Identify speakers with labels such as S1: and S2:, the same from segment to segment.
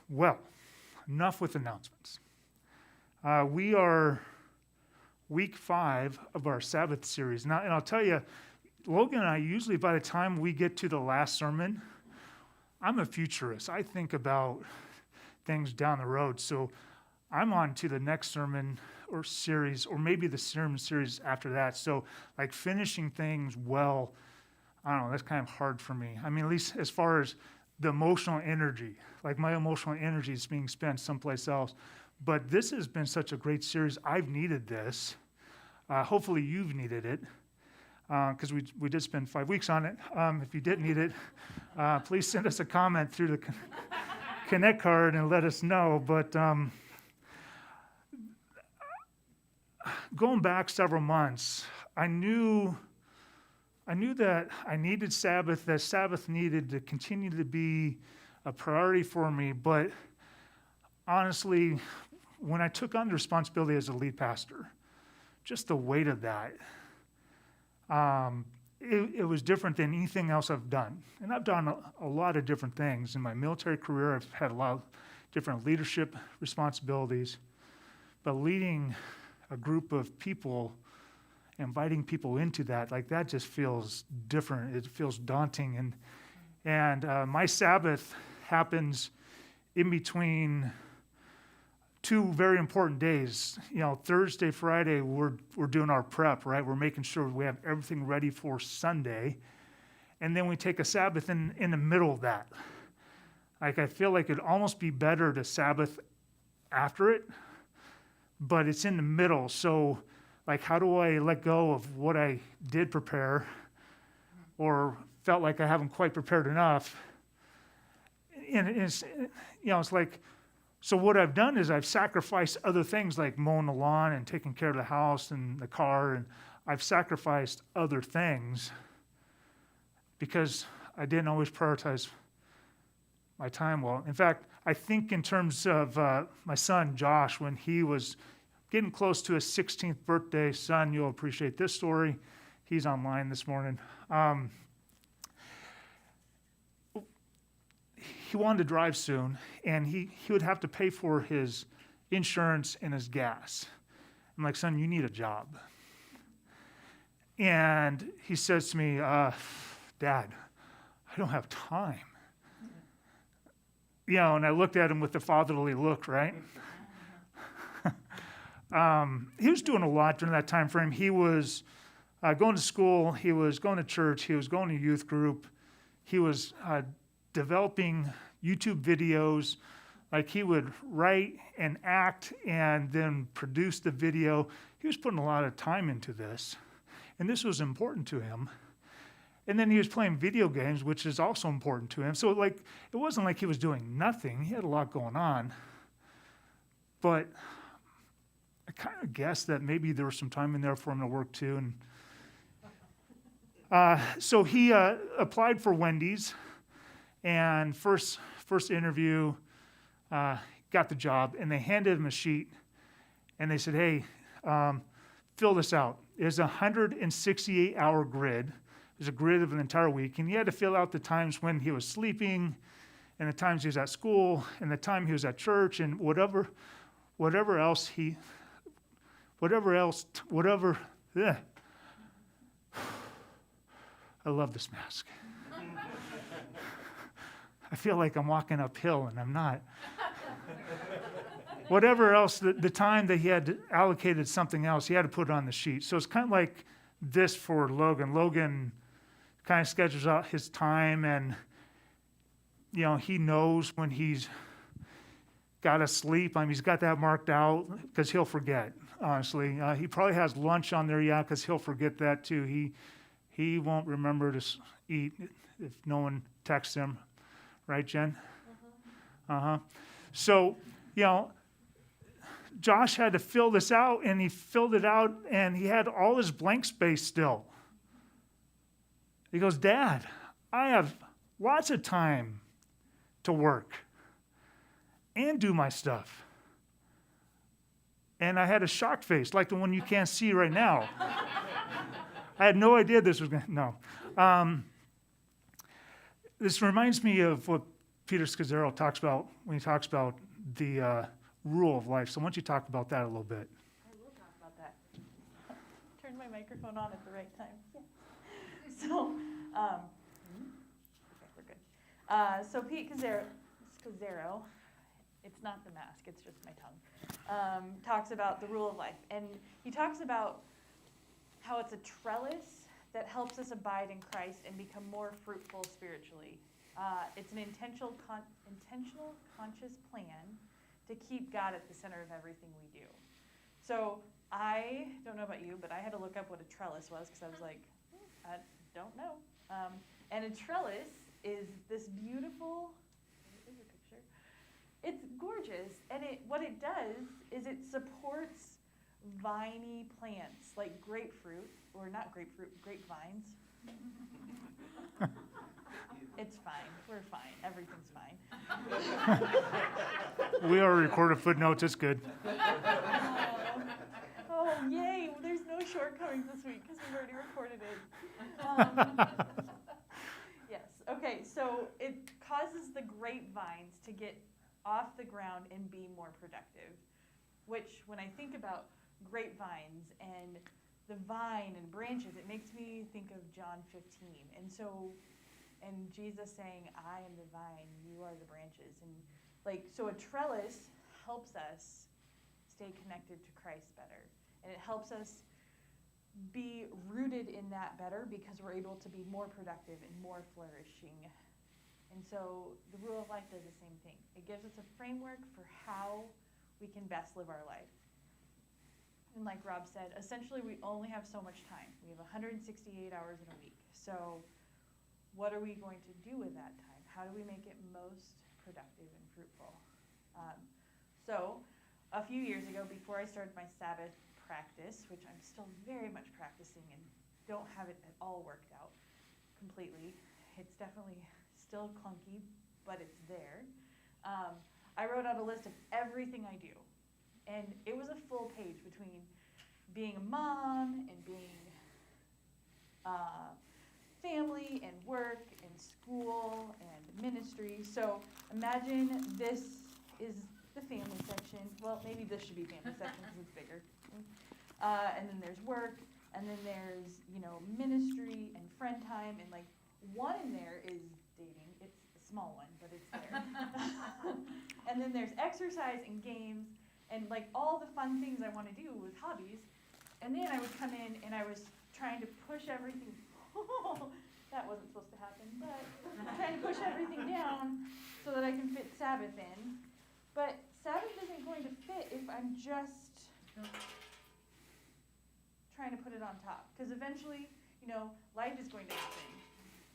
S1: Well, enough with announcements. We are week 5 of our Sabbath series. Now, and I'll tell you, Logan and I, usually by the time we get to the last sermon, I'm a futurist. I think about things down the road. So I'm on to the next sermon or series, or maybe the sermon series after that. So like finishing things well, I don't know, that's kind of hard for me. I mean, at least as far as the emotional energy, like my emotional energy is being spent someplace else. But this has been such a great series. I've needed this. Hopefully you've needed it, because we did spend 5 weeks on it. If you didn't need it, please send us a comment through the Connect card and let us know. But going back several months, I knew that I needed Sabbath, that Sabbath needed to continue to be a priority for me. But honestly, when I took on the responsibility as a lead pastor, just the weight of that, it was different than anything else I've done. And I've done a lot of different things. In my military career, I've had a lot of different leadership responsibilities. But leading a group of people, inviting people into that, like that just feels different. It feels daunting. And my Sabbath happens in between 2 very important days. You know, Thursday, Friday, we're doing our prep, right? We're making sure we have everything ready for Sunday. And then we take a Sabbath in the middle of that. Like, I feel like it'd almost be better to Sabbath after it, but it's in the middle. So, like, how do I let go of what I did prepare or felt like I haven't quite prepared enough? And it's, you know, it's like, so what I've done is I've sacrificed other things like mowing the lawn and taking care of the house and the car, and I've sacrificed other things because I didn't always prioritize my time well. In fact, I think in terms of my son, Josh, when he was getting close to his 16th birthday, son, you'll appreciate this story. He's online this morning. He wanted to drive soon, and he would have to pay for his insurance and his gas. I'm like, son, you need a job. And he says to me, Dad, I don't have time. You know, and I looked at him with the fatherly look, right? He was doing a lot during that time frame. He was going to school. He was going to church. He was going to youth group. He was developing YouTube videos. Like, he would write and act and then produce the video. He was putting a lot of time into this, and this was important to him. And then he was playing video games, which is also important to him. So, like, it wasn't like he was doing nothing. He had a lot going on. But I kind of guessed that maybe there was some time in there for him to work too. And so he applied for Wendy's. And first interview, got the job, and they handed him a sheet, and they said, hey, fill this out. It's a 168-hour grid. It's a grid of an entire week, and he had to fill out the times when he was sleeping, and the times he was at school, and the time he was at church, and whatever else. Yeah. I love this mask. I feel like I'm walking uphill, and I'm not. Whatever else, the time that he had allocated something else, he had to put it on the sheet. So it's kind of like this for Logan. Logan kind of schedules out his time, and, you know, he knows when he's got to sleep. I mean, he's got that marked out because he'll forget, honestly. He probably has lunch on there, yeah, because he'll forget that too. He won't remember to eat if no one texts him. Right, Jen? Uh-huh. So, you know, Josh had to fill this out, and he filled it out, and he had all his blank space still. He goes, Dad, I have lots of time to work and do my stuff. And I had a shocked face, like the one you can't see right now. I had no idea this was going to, no. This reminds me of what Peter Scazzaro talks about when he talks about the rule of life. So why don't you talk about that a little bit?
S2: I will talk about that. Turned my microphone on at the right time. Yeah. So, okay, we're good. So Pete Scazzaro, it's not the mask, it's just my tongue, talks about the rule of life. And he talks about how it's a trellis that helps us abide in Christ and become more fruitful spiritually. It's an intentional, conscious plan to keep God at the center of everything we do. So I don't know about you, but I had to look up what a trellis was because I was like, I don't know. And a trellis is this beautiful, there's a picture. It's gorgeous, and what it does is it supports viney plants like grapefruit, or not grapefruit, grapevines. It's fine. We're fine. Everything's fine.
S1: We already recorded footnotes. It's good.
S2: Oh, yay. Well, there's no shortcomings this week because we've already recorded it. Yes. Okay. So it causes the grapevines to get off the ground and be more productive, which when I think about grapevines and the vine and branches, it makes me think of John 15. And Jesus saying, I am the vine, you are the branches. And so a trellis helps us stay connected to Christ better. And it helps us be rooted in that better because we're able to be more productive and more flourishing. And so the rule of life does the same thing. It gives us a framework for how we can best live our life. And like Rob said, essentially we only have so much time. We have 168 hours in a week. So what are we going to do with that time? How do we make it most productive and fruitful? So a few years ago, before I started my Sabbath practice, which I'm still very much practicing and don't have it at all worked out completely, it's definitely still clunky, but it's there. I wrote out a list of everything I do. And it was a full page between being a mom and being family and work and school and ministry. So imagine this is the family section. Well, maybe this should be family section because it's bigger. And then there's work, and then there's, ministry and friend time, and one in there is dating. It's a small one, but it's there. And then there's exercise and games and all the fun things I want to do with hobbies. And then I would come in and I was trying to push everything. That wasn't supposed to happen, but trying to push everything down so that I can fit Sabbath in. But Sabbath isn't going to fit if I'm just trying to put it on top. Because eventually, life is going to happen.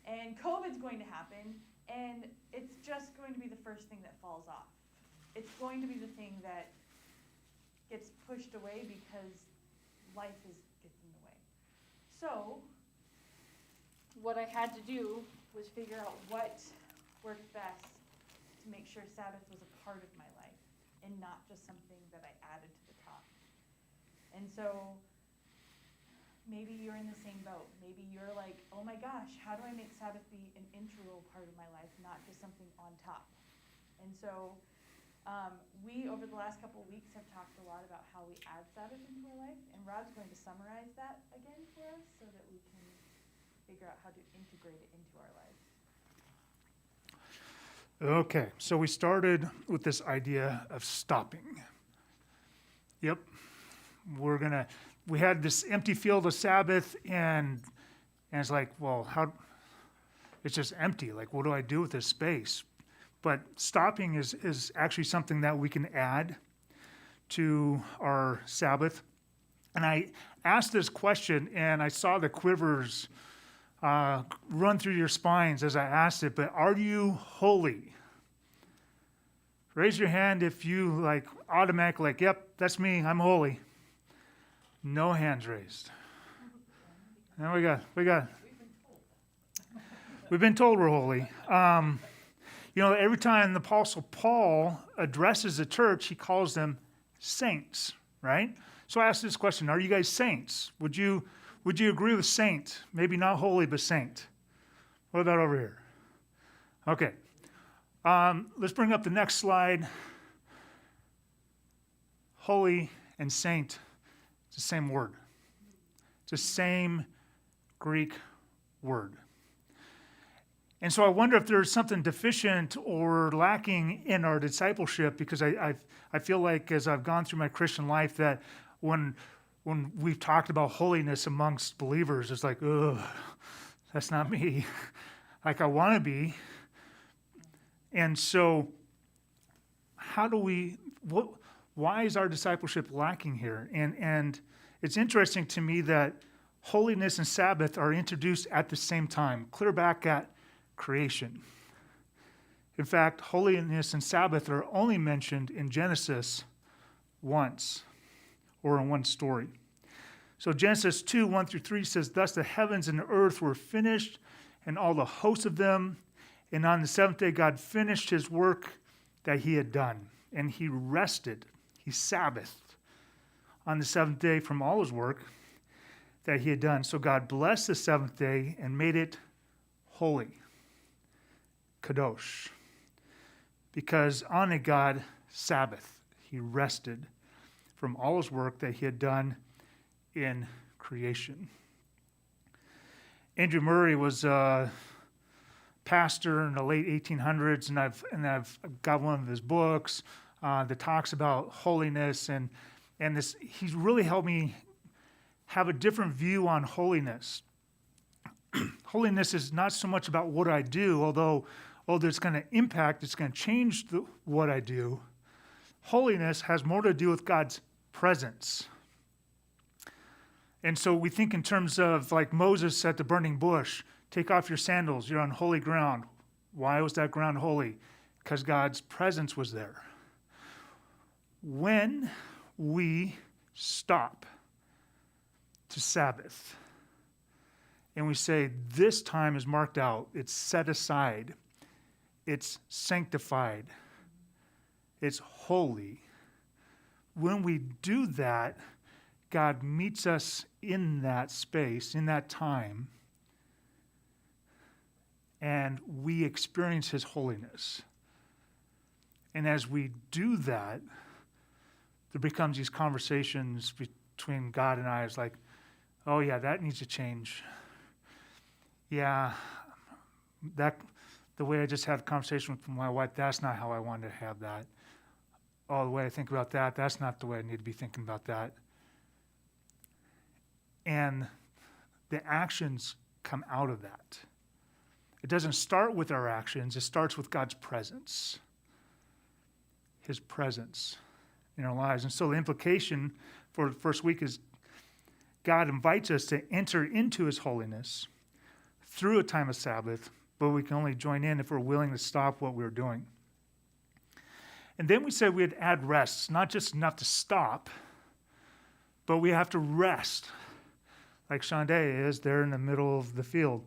S2: And COVID's going to happen. And it's just going to be the first thing that falls off. It's going to be the thing that gets pushed away because life gets in the way. So what I had to do was figure out what worked best to make sure Sabbath was a part of my life and not just something that I added to the top. And so maybe you're in the same boat. Maybe you're like, oh my gosh, how do I make Sabbath be an integral part of my life, not just something on top? And so we, over the last couple of weeks, have talked a lot about how we add Sabbath into our life, and Rob's going to summarize that again for us so that we can figure out how to integrate it into our lives.
S1: Okay, so we started with this idea of stopping. Yep, we had this empty field of Sabbath, and it's like, well, it's just empty. What do I do with this space? But stopping is actually something that we can add to our Sabbath. And I asked this question, and I saw the quivers run through your spines as I asked it, but are you holy? Raise your hand if you automatically yep, that's me, I'm holy. No hands raised. Now we've been told we're holy. Every time the Apostle Paul addresses the church, he calls them saints, right? So I asked this question, are you guys saints? Would you agree with saint? Maybe not holy, but saint. What about over here? Okay. Let's bring up the next slide. Holy and saint, it's the same word. It's the same Greek word. And so I wonder if there's something deficient or lacking in our discipleship, because I feel like as I've gone through my Christian life that when we've talked about holiness amongst believers, it's like, ugh, that's not me. Like I want to be. And so why is our discipleship lacking here? And it's interesting to me that holiness and Sabbath are introduced at the same time, clear back at creation. In fact, holiness and Sabbath are only mentioned in Genesis once, or in one story. So Genesis 2, 1 through 3 says, "Thus the heavens and the earth were finished, and all the hosts of them. And on the seventh day God finished his work that he had done. And he rested," he Sabbathed, "on the seventh day from all his work that he had done. So God blessed the seventh day and made it holy," kadosh, "because on it God Sabbath, he rested from all his work that he had done in creation." Andrew Murray was a pastor in the late 1800s, and I've got one of his books that talks about holiness, and this. He's really helped me have a different view on holiness. Holiness is not so much about what I do, although it's going to impact, it's going to change what I do. Holiness has more to do with God's presence. And so we think in terms of like Moses at the burning bush, take off your sandals, you're on holy ground. Why was that ground holy? Because God's presence was there. When we stop to Sabbath and we say, this time is marked out, it's set aside, it's sanctified, it's holy. When we do that, God meets us in that space, in that time, and we experience his holiness. And as we do that, there becomes these conversations between God and I. It's like, oh yeah, that needs to change. Yeah, the way I just had a conversation with my wife, that's not how I wanted to have that. Oh, the way I think about that, that's not the way I need to be thinking about that. And the actions come out of that. It doesn't start with our actions, it starts with God's presence. His presence in our lives. And so the implication for the first week is God invites us to enter into his holiness through a time of Sabbath, but we can only join in if we're willing to stop what we're doing. And then we said we'd add rest. It's not just enough to stop, but we have to rest, like Shonday is there in the middle of the field.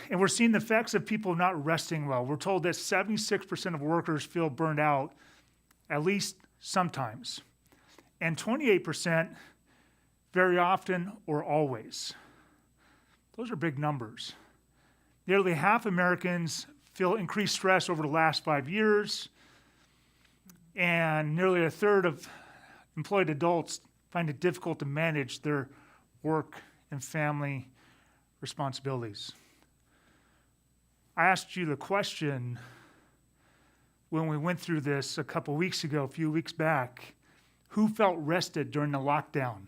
S1: And we're seeing the effects of people not resting well. We're told that 76% of workers feel burned out at least sometimes, and 28% very often or always. Those are big numbers. Nearly half Americans feel increased stress over the last 5 years, and nearly a third of employed adults find it difficult to manage their work and family responsibilities. I asked you the question when we went through this a few weeks back, who felt rested during the lockdown?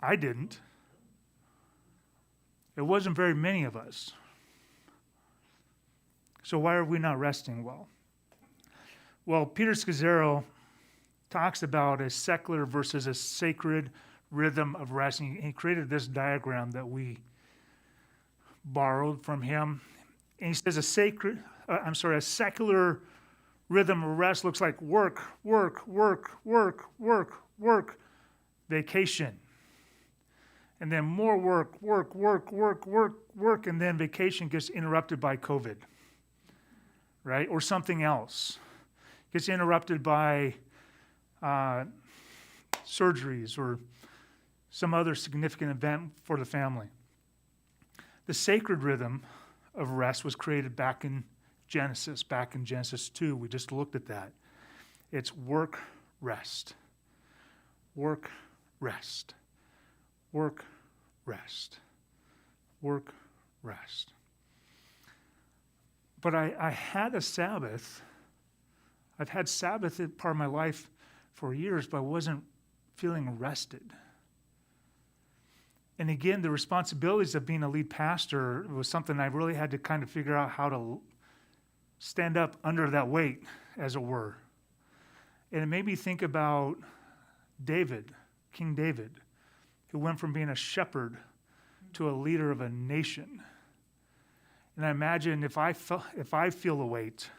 S1: I didn't. It wasn't very many of us. So why are we not resting well? Well, Peter Scazzaro talks about a secular versus a sacred rhythm of resting. He created this diagram that we borrowed from him. And he says a secular rhythm of rest looks like work, vacation. And then more work, and then vacation gets interrupted by COVID, right? Or something else. Gets interrupted by surgeries or some other significant event for the family. The sacred rhythm of rest was created back in Genesis 2. We just looked at that. It's work, rest. Work, rest. Work, rest. Work, rest. But I had a Sabbath. I've had Sabbath as part of my life for years, but I wasn't feeling rested. And again, the responsibilities of being a lead pastor was something I really had to kind of figure out how to stand up under that weight, as it were. And it made me think about David, King David, who went from being a shepherd to a leader of a nation. And I imagine if I feel the weight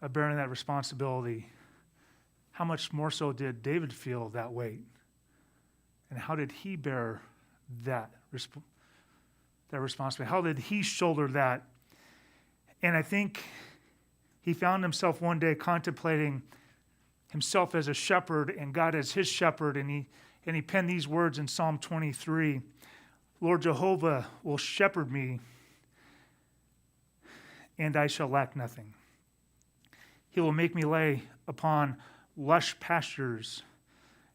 S1: of bearing that responsibility, how much more so did David feel that weight? And how did he bear that responsibility? How did he shoulder that? And I think he found himself one day contemplating himself as a shepherd and God as his shepherd, and he penned these words in Psalm 23, Lord Jehovah will shepherd me, and I shall lack nothing. He will make me lay upon lush pastures,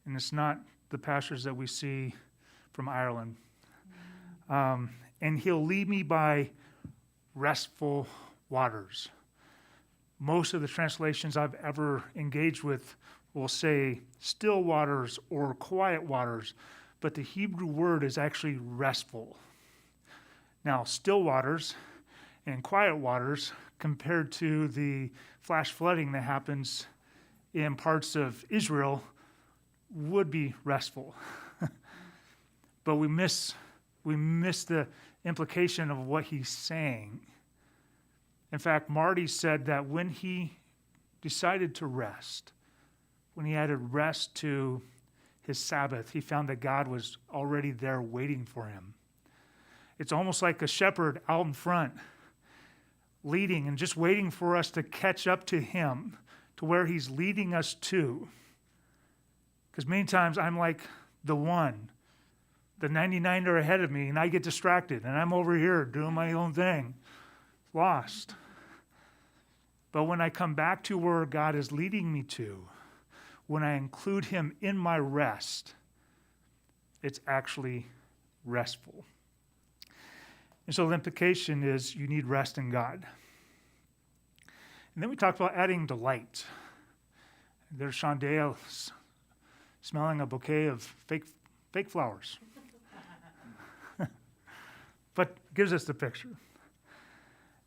S1: and it's not the pastures that we see from Ireland. And he'll lead me by restful waters. Most of the translations I've ever engaged with will say still waters or quiet waters, but the Hebrew word is actually restful. Now, still waters and quiet waters, compared to the flash flooding that happens in parts of Israel, would be restful. But we miss the implication of what he's saying. In fact, Marty said that when he decided to rest, when he added rest to his Sabbath, he found that God was already there waiting for him. It's almost like a shepherd out in front, leading and just waiting for us to catch up to him, to where he's leading us to. Because many times I'm like the 99 are ahead of me, and I get distracted, and I'm over here doing my own thing, lost. But when I come back to where God is leading me to, when I include him in my rest, it's actually restful. And so the implication is you need rest in God. And then we talked about adding delight. There's Shondale smelling a bouquet of fake flowers. But gives us the picture.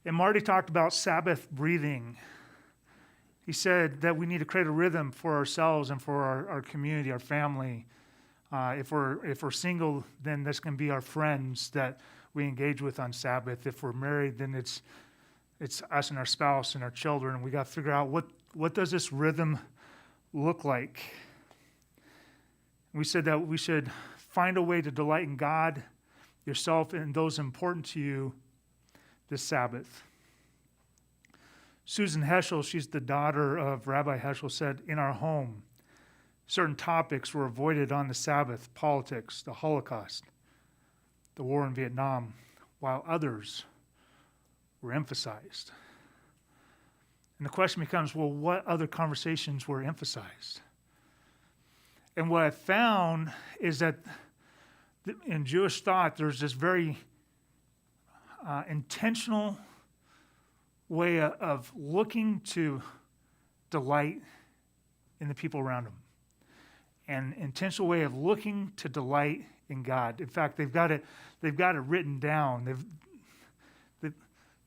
S1: And Marty talked about Sabbath breathing. He said that we need to create a rhythm for ourselves and for our community, our family. If we're single, then this can be our friends that we engage with on Sabbath. If we're married, then it's us and our spouse and our children. And we got to figure out what does this rhythm look like. We said that we should find a way to delight in God, yourself, and those important to you this Sabbath. Susan Heschel, she's the daughter of Rabbi Heschel, said, in our home, certain topics were avoided on the Sabbath: politics, the Holocaust, the war in Vietnam, while others were emphasized. And the question becomes, well, what other conversations were emphasized? And what I found is that in Jewish thought, there's this very intentional way of looking to delight in the people around them, and intentional way of looking to delight in God. In fact, they've got it written down.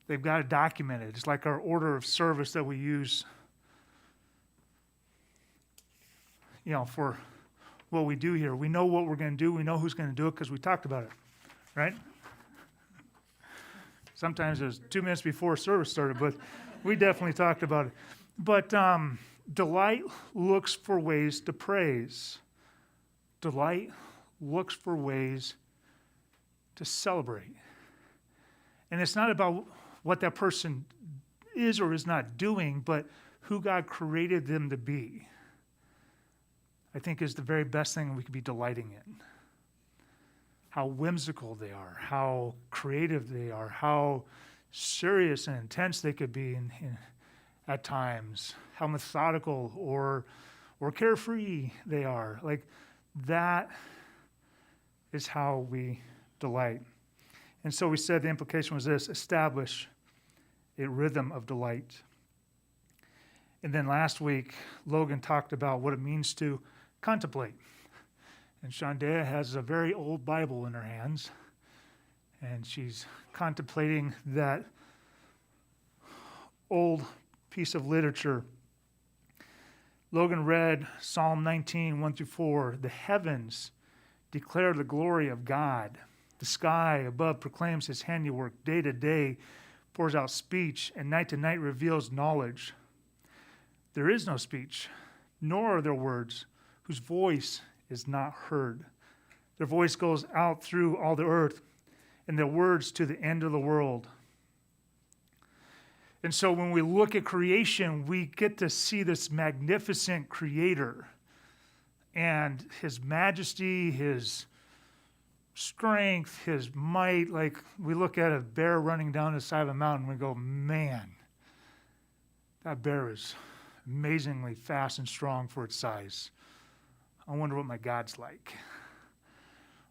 S1: They've got it documented. It's like our order of service that we use, for what we do here. We know what we're going to do. We know who's going to do it because we talked about it, right? Sometimes it was 2 minutes before service started, but we definitely talked about it. But delight looks for ways to praise. Delight looks for ways to celebrate. And it's not about what that person is or is not doing, but who God created them to be, I think, is the very best thing we could be delighting in. how whimsical they are, how creative they are, how serious and intense they could be at times, how methodical or carefree they are. Like, that is how we delight. And so we said the implication was this: establish a rhythm of delight. And then last week, Logan talked about what it means to contemplate. And Shondea has a very old Bible in her hands, and she's contemplating that old piece of literature. Logan read Psalm 19, 1-4. The heavens declare the glory of God. The sky above proclaims his handiwork. Day to day pours out speech, and night to night reveals knowledge. There is no speech, nor are there words, whose voice is not heard. Their voice goes out through all the earth, and their words to the end of the world. And so when we look at creation, we get to see this magnificent creator and his majesty, his strength, his might. Like, we look at a bear running down the side of a mountain, we go, man, that bear is amazingly fast and strong for its size. I wonder what my God's like.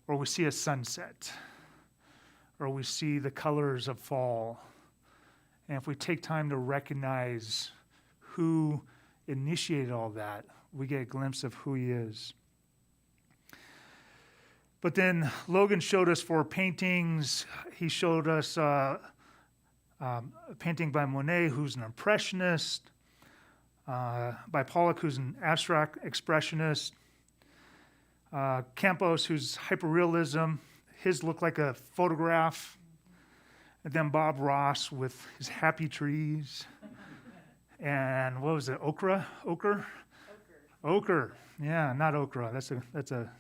S1: Or we see a sunset, or we see the colors of fall. And if we take time to recognize who initiated all that, we get a glimpse of who he is. But then Logan showed us 4 paintings. He showed us a painting by Monet, who's an impressionist, by Pollock, who's an abstract expressionist, Campos, who's hyperrealism. His looked like a photograph. And then Bob Ross with his happy trees. And what was it, ochre? Ochre. Yeah, not okra. That's a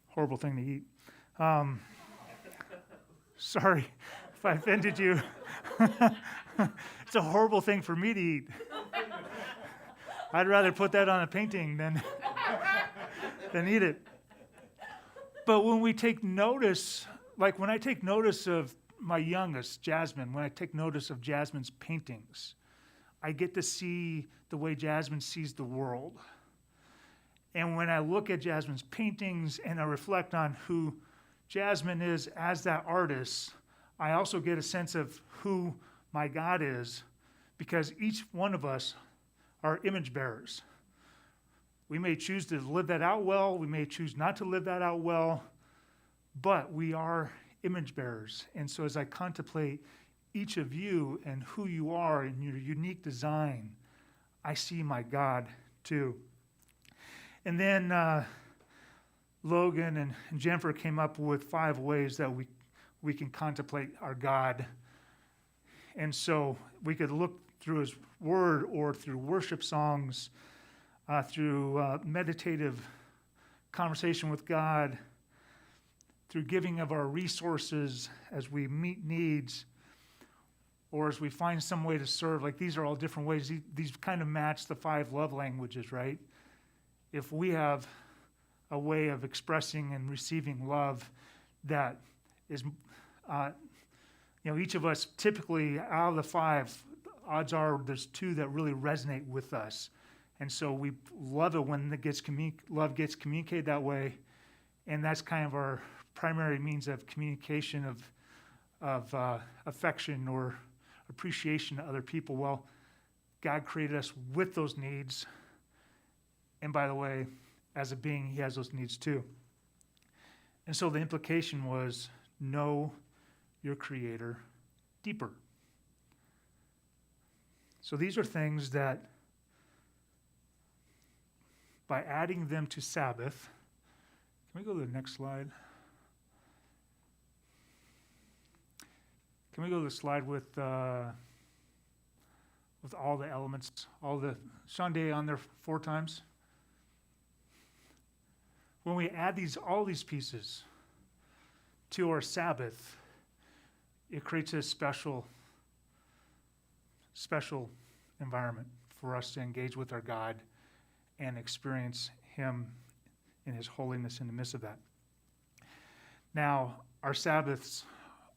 S1: horrible thing to eat. Sorry if I offended you. It's a horrible thing for me to eat. I'd rather put that on a painting than eat it. But when we take notice, like when I take notice of my youngest, Jasmine, when I take notice of Jasmine's paintings, I get to see the way Jasmine sees the world. And when I look at Jasmine's paintings and I reflect on who Jasmine is as that artist, I also get a sense of who my God is, because each one of us are image bearers. We may choose to live that out well, we may choose not to live that out well, but we are image bearers. And so as I contemplate each of you and who you are in your unique design, I see my God too. And then Logan and Jennifer came up with 5 ways that we can contemplate our God. And so we could look through his word, or through worship songs, through meditative conversation with God, through giving of our resources as we meet needs, or as we find some way to serve. Like, these are all different ways. These kind of match the 5 love languages, right? If we have a way of expressing and receiving love that is, each of us typically, out of the 5, odds are there's 2 that really resonate with us. And so we love it when love gets communicated that way. And that's kind of our primary means of communication of affection or appreciation to other people. Well, God created us with those needs. And by the way, as a being, he has those needs too. And so the implication was, know your Creator deeper. So these are things that, by adding them to Sabbath, can we go to the next slide? Can we go to the slide with all the elements, Shonday on there 4 times? When we add all these pieces to our Sabbath, it creates a special environment for us to engage with our God and experience him in his holiness in the midst of that. Now, our Sabbaths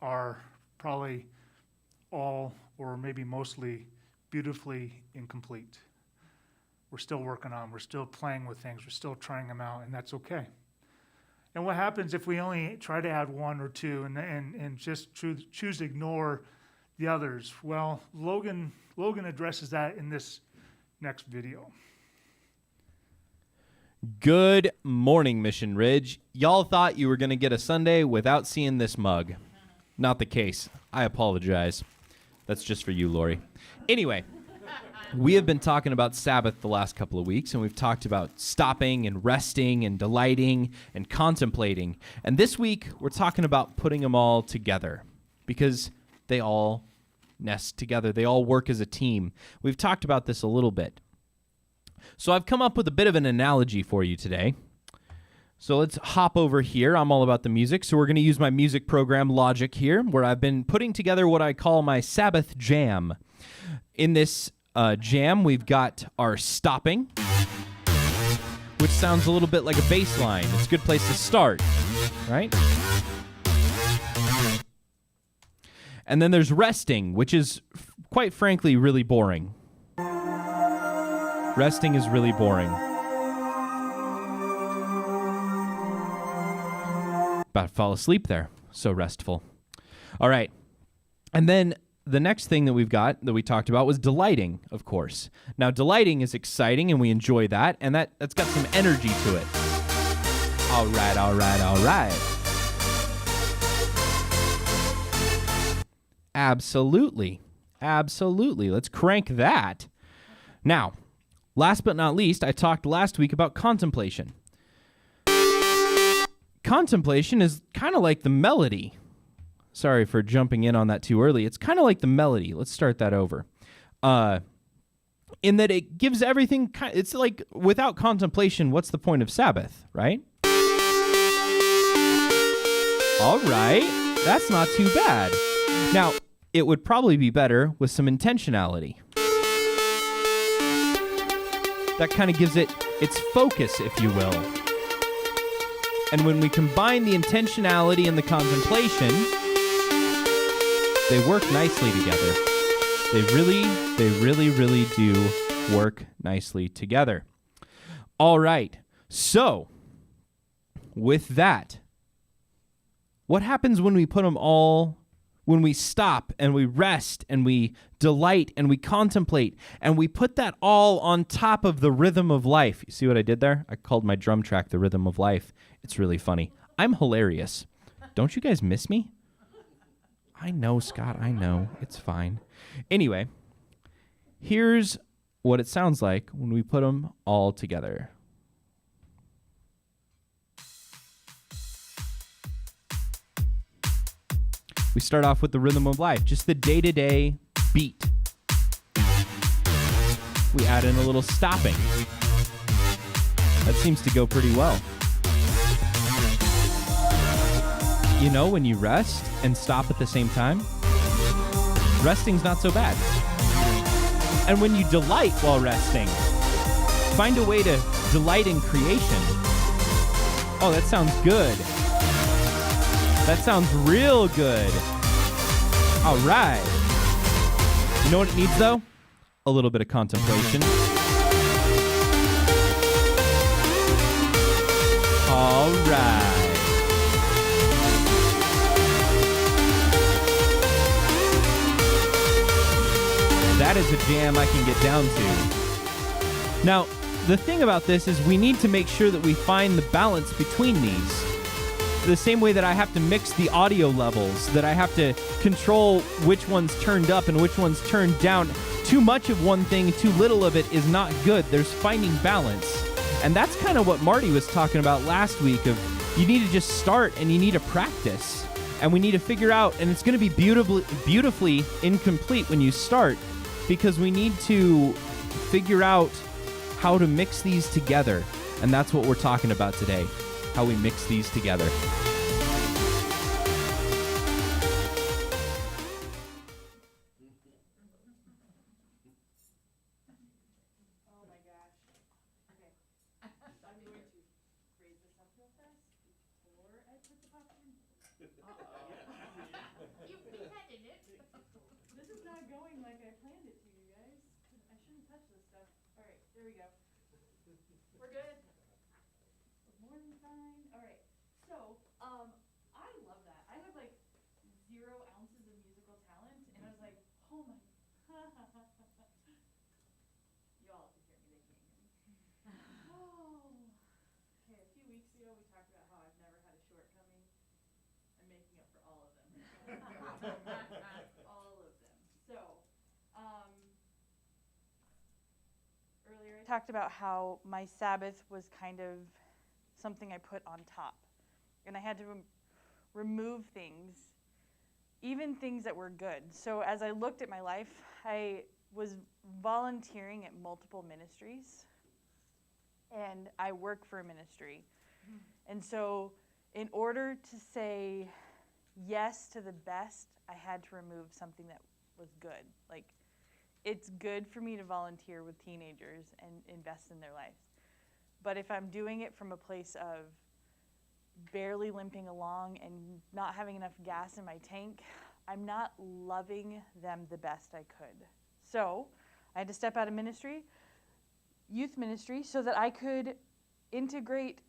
S1: are probably all, or maybe mostly, beautifully incomplete. We're still working on them. We're still playing with things. We're still trying them out, and that's okay. And what happens if we only try to add one or two and just choose to ignore the others? Well, Logan addresses that in this next video.
S3: Good morning, Mission Ridge. Y'all thought you were going to get a Sunday without seeing this mug. Not the case. I apologize. That's just for you, Lori. Anyway, we have been talking about Sabbath the last couple of weeks, and we've talked about stopping and resting and delighting and contemplating. And this week, we're talking about putting them all together because they all nest together. They all work as a team. We've talked about this a little bit. So I've come up with a bit of an analogy for you today. So let's hop over here. I'm all about the music, so we're going to use my music program Logic here, where I've been putting together what I call my Sabbath jam. In this jam, we've got our stopping, which sounds a little bit like a bass line. It's a good place to start, right? And then there's resting, which is, quite frankly, really boring. Resting is really boring. About to fall asleep there. So restful. All right. And then the next thing that we've got that we talked about was delighting, of course. Now, delighting is exciting, and we enjoy that, and that's got some energy to it. All right, all right, all right. Absolutely. Absolutely. Let's crank that. Now, last but not least, I talked last week about contemplation. Contemplation is kind of like the melody. Sorry for jumping in on that too early. It's kind of like the melody. Let's start that over. In that it gives everything, it's like without contemplation, what's the point of Sabbath, right? All right, that's not too bad. Now, it would probably be better with some intentionality. That kind of gives it its focus, if you will. And when we combine the intentionality and the contemplation, they work nicely together. They really do work nicely together. All right. So, with that, what happens when we put them all, when we stop and we rest and we delight and we contemplate and we put that all on top of the rhythm of life? You see what I did there? I called my drum track the rhythm of life. It's really funny. I'm hilarious. Don't you guys miss me? I know, Scott. I know. It's fine. Anyway, here's what it sounds like when we put them all together. We start off with the rhythm of life, just the day-to-day beat. We add in a little stopping. That seems to go pretty well. You know, when you rest and stop at the same time, resting's not so bad. And when you delight while resting, find a way to delight in creation. Oh, that sounds good. That sounds real good. All right. You know what it needs, though? A little bit of contemplation. All right. That is a jam I can get down to. Now, the thing about this is we need to make sure that we find the balance between these. The same way that I have to mix the audio levels, that I have to control which one's turned up and which one's turned down. Too much of one thing, too little of it is not good. There's finding balance. And that's kind of what Marty was talking about last week of you need to just start and you need to practice. And we need to figure out, and it's going to be beautifully incomplete when you start, because we need to figure out how to mix these together. And that's what we're talking about today, how we mix these together.
S2: Oh my gosh. Okay. I'm going to raise this up real fast before I put the popcorn.
S4: You beheaded it.
S2: This is not going like I planned it to, you guys. I shouldn't touch this stuff. All right, there we go. We're good. More than fine. All right. So, I love that. I have like 0 ounces of musical talent, and I was like, oh my. Y'all can hear me. They can't hear me. Oh. Okay. A few weeks ago, we talked about how I've never had a shortcoming. I'm making up for all of them. All of them. So, earlier I talked about how my Sabbath was kind of something I put on top. And I had to remove things, even things that were good. So as I looked at my life, I was volunteering at multiple ministries. And I work for a ministry. And so in order to say yes to the best, I had to remove something that was good. Like, it's good for me to volunteer with teenagers and invest in their lives. But if I'm doing it from a place of barely limping along and not having enough gas in my tank, I'm not loving them the best I could. So I had to step out of ministry, youth ministry, so that I could integrate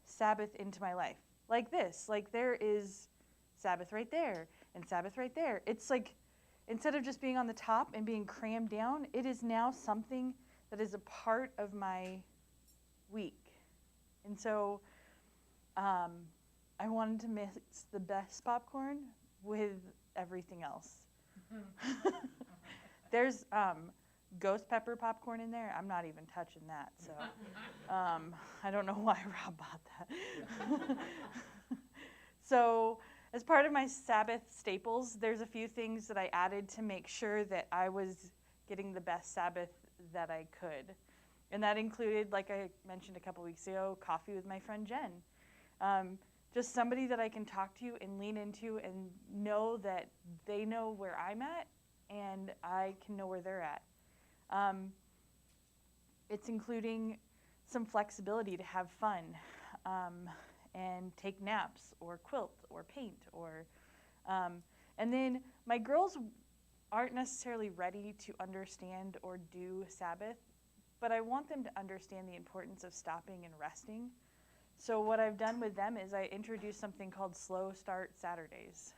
S2: Sabbath into my life. Like this, like there is Sabbath right there and Sabbath right there. It's like, instead of just being on the top and being crammed down, it is now something that is a part of my week. And so I wanted to mix the best popcorn with everything else. There's ghost pepper popcorn in there. I'm not even touching that. So I don't know why Rob bought that. So as part of my Sabbath staples, there's a few things that I added to make sure that I was getting the best Sabbath that I could. And that included, like I mentioned a couple weeks ago, coffee with my friend Jen. Just somebody that I can talk to and lean into and know that they know where I'm at and I can know where they're at. It's including some flexibility to have fun and take naps or quilt or paint or and then my girls aren't necessarily ready to understand or do Sabbath, but I want them to understand the importance of stopping and resting. So what I've done with them is I introduced something called Slow Start Saturdays.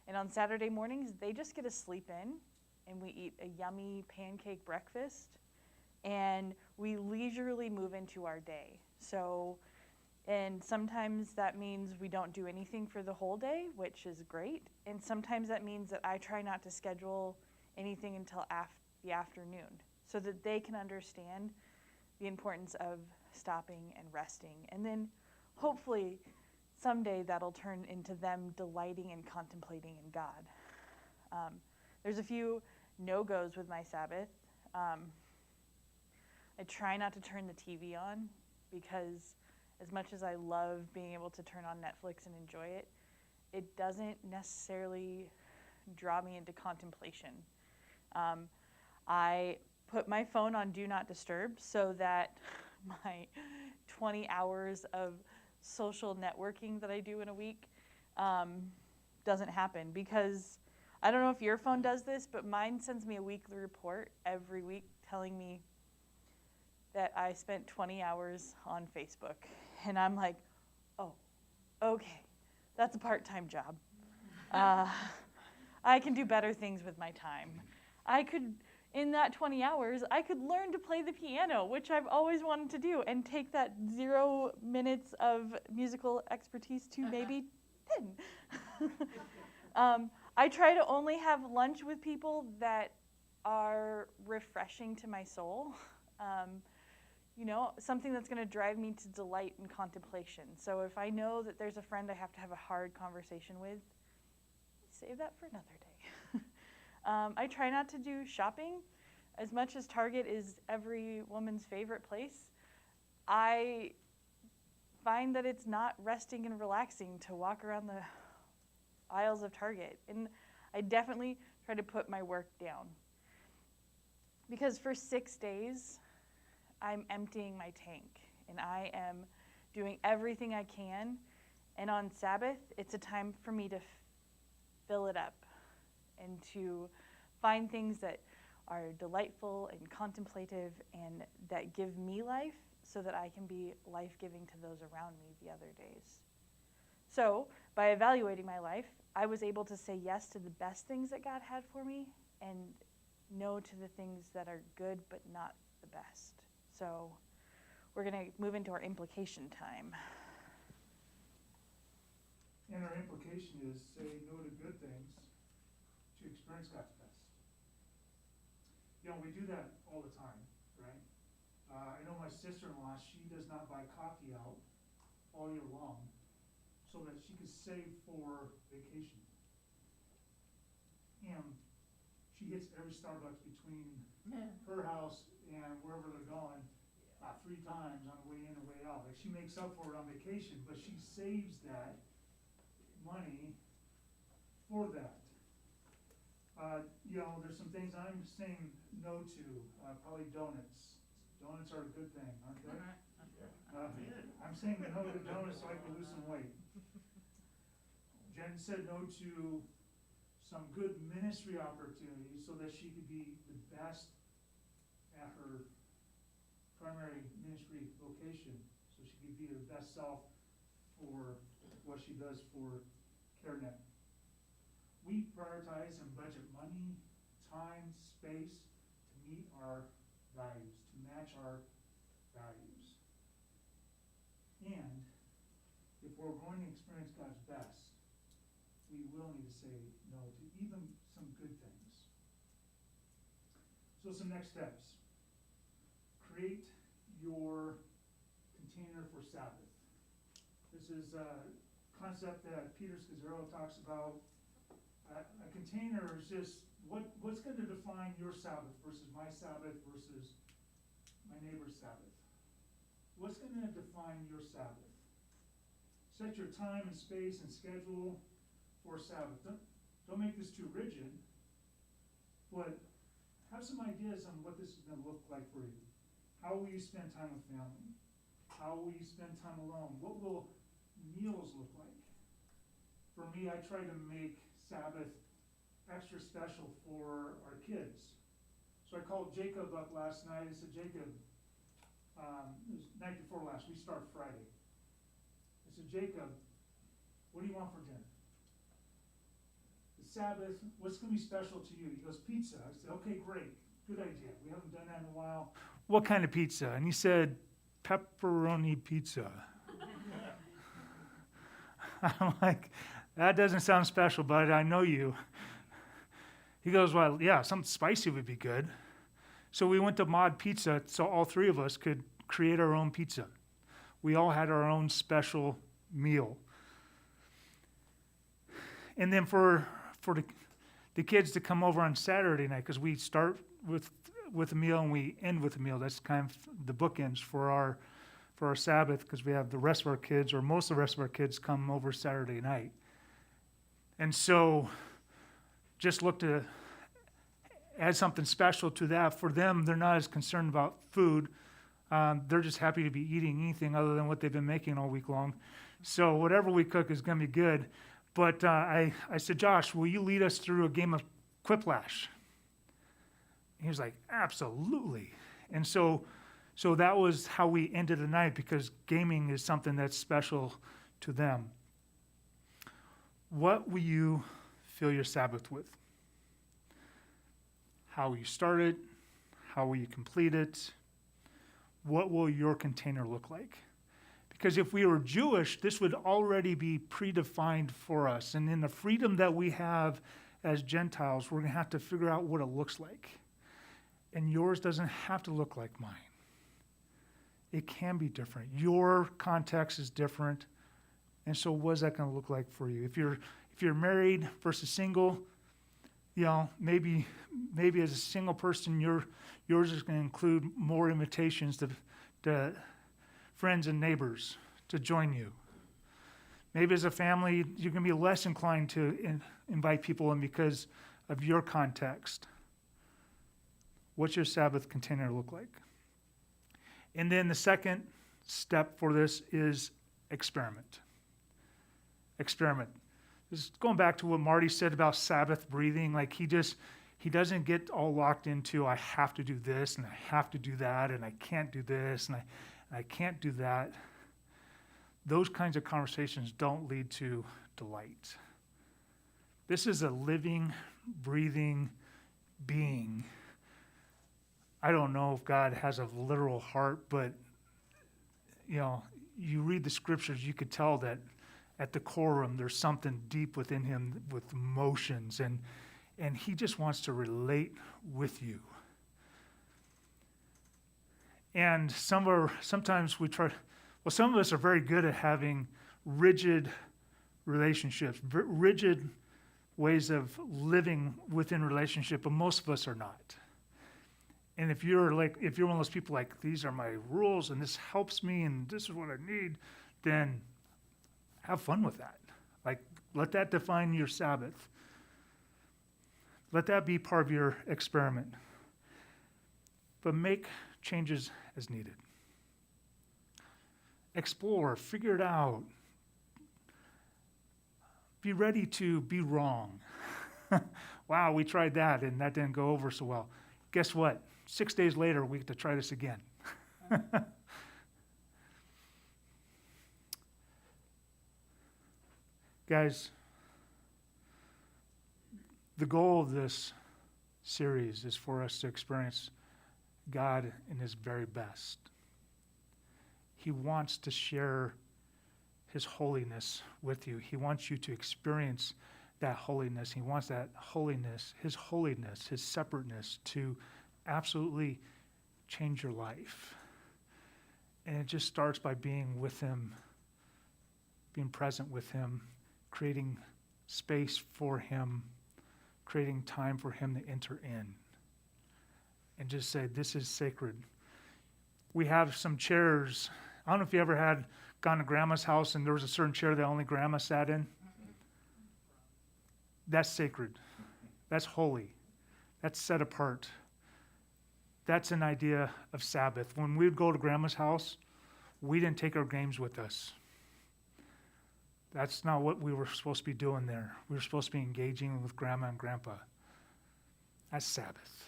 S2: And on Saturday mornings, they just get to sleep in, and we eat a yummy pancake breakfast, and we leisurely move into our day. So, and sometimes that means we don't do anything for the whole day, which is great. And sometimes that means that I try not to schedule anything until the afternoon so that they can understand the importance of stopping and resting. And then hopefully someday that'll turn into them delighting and contemplating in God. There's a few no-goes with my Sabbath. I try not to turn the TV on because as much as I love being able to turn on Netflix and enjoy it, it doesn't necessarily draw me into contemplation. I put my phone on Do Not Disturb so that my 20 hours of social networking that I do in a week doesn't happen, because I don't know if your phone does this, but mine sends me a weekly report every week telling me that I spent 20 hours on Facebook. And I'm like, oh, okay, that's a part-time job. I can do better things with my time. I could, in that 20 hours, I could learn to play the piano, which I've always wanted to do, and take that 0 minutes of musical expertise to maybe 10. I try to only have lunch with people that are refreshing to my soul. You know, something that's going to drive me to delight and contemplation. So if I know that there's a friend I have to have a hard conversation with, save that for another day. I try not to do shopping. As much as Target is every woman's favorite place, I find that it's not resting and relaxing to walk around the aisles of Target. And I definitely try to put my work down. Because for 6 days, I'm emptying my tank, and I am doing everything I can And on Sabbath, it's a time for me to fill it up and to find things that are delightful and contemplative and that give me life so that I can be life-giving to those around me the other days. So, by evaluating my life, I was able to say yes to the best things that God had for me and no to the things that are good but not the best. So, we're going to move into our implication time.
S1: And our implication is say no to good things to experience God's best. You know, we do that all the time, right? I know my sister-in-law, she does not buy coffee out all year long so that she could save for vacation. And she hits every Starbucks between her house and wherever they're going 3 times on the way in and way out. Like, she makes up for it on vacation, but she saves that money for that. You know, there's some things I'm saying no to, probably donuts. Donuts are a good thing, aren't they? I'm saying no to donuts so I can lose some weight. Jen said no to some good ministry opportunities so that she could be the best at her primary ministry vocation, so she could be her best self for what she does for CareNet. We prioritize and budget money, time, space to meet our values, to match our values. And if we're going to experience God's best, we will need to say no to even some good things. So some next steps. Create your container for Sabbath. This is a concept that Peter Scazzaro talks about. A container is just what's going to define your Sabbath versus my Sabbath versus my neighbor's Sabbath. What's going to define your Sabbath? Set your time and space and schedule for Sabbath. Don't make this too rigid, but have some ideas on what this is going to look like for you. How will you spend time with family? How will you spend time alone? What will meals look like? For me, I try to make Sabbath extra special for our kids. So I called Jacob up last night. I said, Jacob, it was night before last. We start Friday. I said, Jacob, what do you want for dinner? The Sabbath, what's going to be special to you? He goes, pizza. I said, okay, great. Good idea. We haven't done that in a while. What kind of pizza? And he said, pepperoni pizza. I'm like, that doesn't sound special, bud. I know you. He goes, well, yeah, something spicy would be good. So we went to Mod Pizza so all 3 of us could create our own pizza. We all had our own special meal. And then for the kids to come over on Saturday night, because we start with a meal and we end with a meal. That's kind of the bookends for our Sabbath, because we have the rest of our kids, or most of the rest of our kids, come over Saturday night. And so just look to add something special to that. For them, they're not as concerned about food. They're just happy to be eating anything other than what they've been making all week long. So whatever we cook is going to be good. But I said, Josh, will you lead us through a game of Quiplash? He was like, absolutely. And so that was how we ended the night, because gaming is something that's special to them. What will you fill your Sabbath with? How will you start it? How will you complete it? What will your container look like? Because if we were Jewish, this would already be predefined for us. And in the freedom that we have as Gentiles, we're going to have to figure out what it looks like. And yours doesn't have to look like mine. It can be different. Your context is different. And so what is that going to look like for you? If you're married versus single, you know, maybe as a single person, yours is going to include more invitations to friends and neighbors to join you. Maybe as a family, you're going to be less inclined to invite people in because of your context. What's your Sabbath container look like? And then the second step for this is experiment. experiment. Just going back to what Marty said about Sabbath breathing, like he doesn't get all locked into, I have to do this and I have to do that and I can't do this and I can't do that. Those kinds of conversations don't lead to delight. This is a living, breathing being. I don't know if God has a literal heart, but you read the scriptures, you could tell that at the core of him, there's something deep within him with emotions, and he just wants to relate with you. And sometimes some of us are very good at having rigid relationships, rigid ways of living within relationship, but most of us are not. And if you're one of those people like, these are my rules and this helps me and this is what I need, then have fun with that. Like, let that define your Sabbath. Let that be part of your experiment. But make changes as needed. Explore, figure it out. Be ready to be wrong. Wow, we tried that and that didn't go over so well. Guess what? 6 days later, we get to try this again. Guys, the goal of this series is for us to experience God in his very best. He wants to share his holiness with you. He wants you to experience that holiness. He wants that holiness, his separateness to absolutely change your life. And it just starts by being with him, being present with him, creating space for him, creating time for him to enter in. And just say, this is sacred. We have some chairs. I don't know if you ever gone to grandma's house and there was a certain chair that only grandma sat in. That's sacred. That's holy. That's set apart. That's an idea of Sabbath. When we would go to grandma's house, we didn't take our games with us. That's not what we were supposed to be doing there. We were supposed to be engaging with grandma and grandpa. That's Sabbath.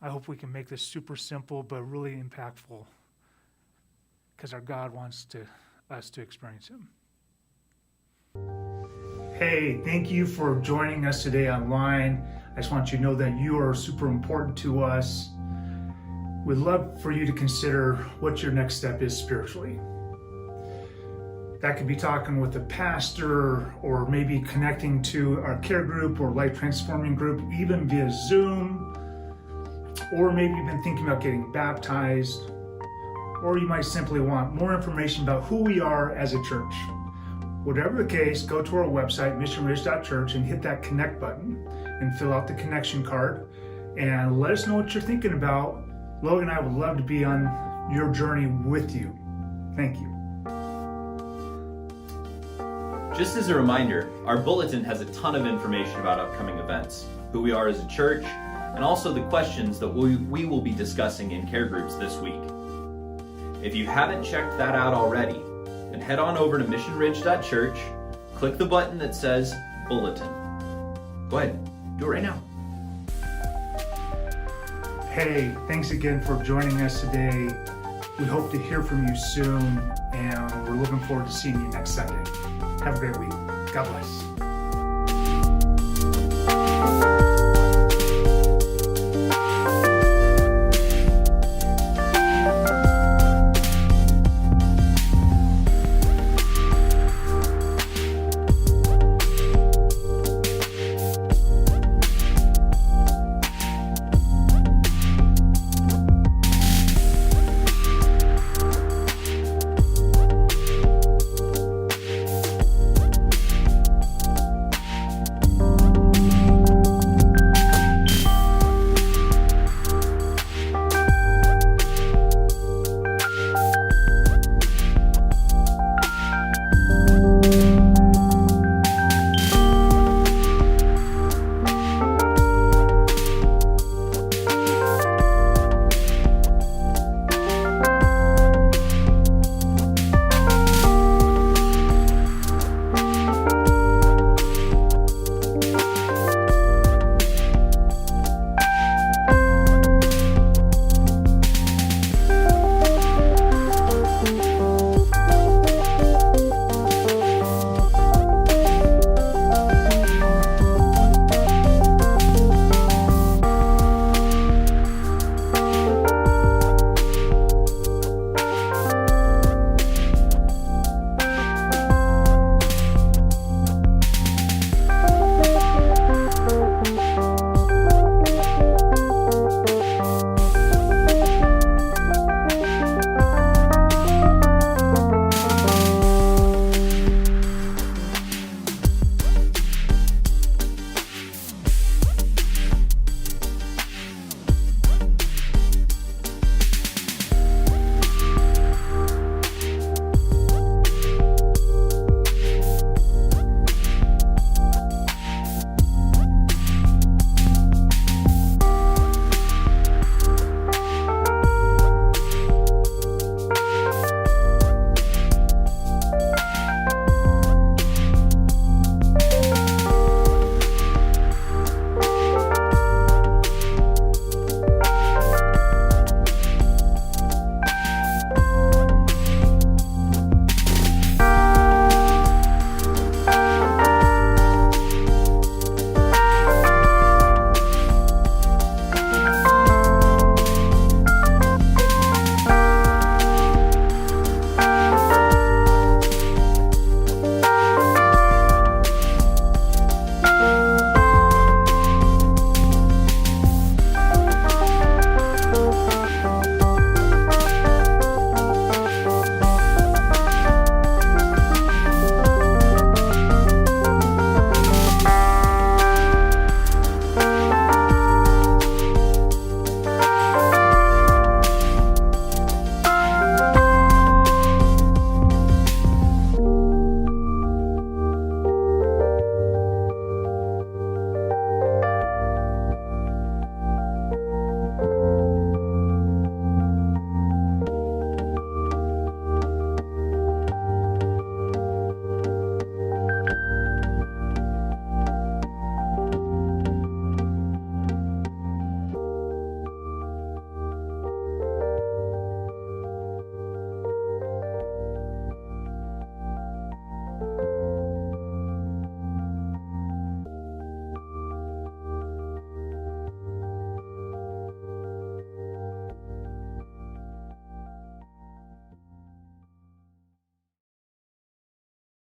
S1: I hope we can make this super simple but really impactful, because our God wants us to experience him. Hey, thank you for joining us today online. I just want you to know that you are super important to us. We'd love for you to consider what your next step is spiritually. That could be talking with a pastor, or maybe connecting to our care group or life transforming group, even via Zoom. Or maybe you've been thinking about getting baptized. Or you might simply want more information about who we are as a church. Whatever the case, go to our website, missionridge.church, and hit that connect button and fill out the connection card. And let us know what you're thinking about. Logan and I would love to be on your journey with you. Thank you.
S3: Just as a reminder, our bulletin has a ton of information about upcoming events, who we are as a church, and also the questions that we will be discussing in care groups this week. If you haven't checked that out already, then head on over to missionridge.church, click the button that says Bulletin. Go ahead, do it right now.
S1: Hey, thanks again for joining us today. We hope to hear from you soon, and we're looking forward to seeing you next Sunday. Have a great week. God bless.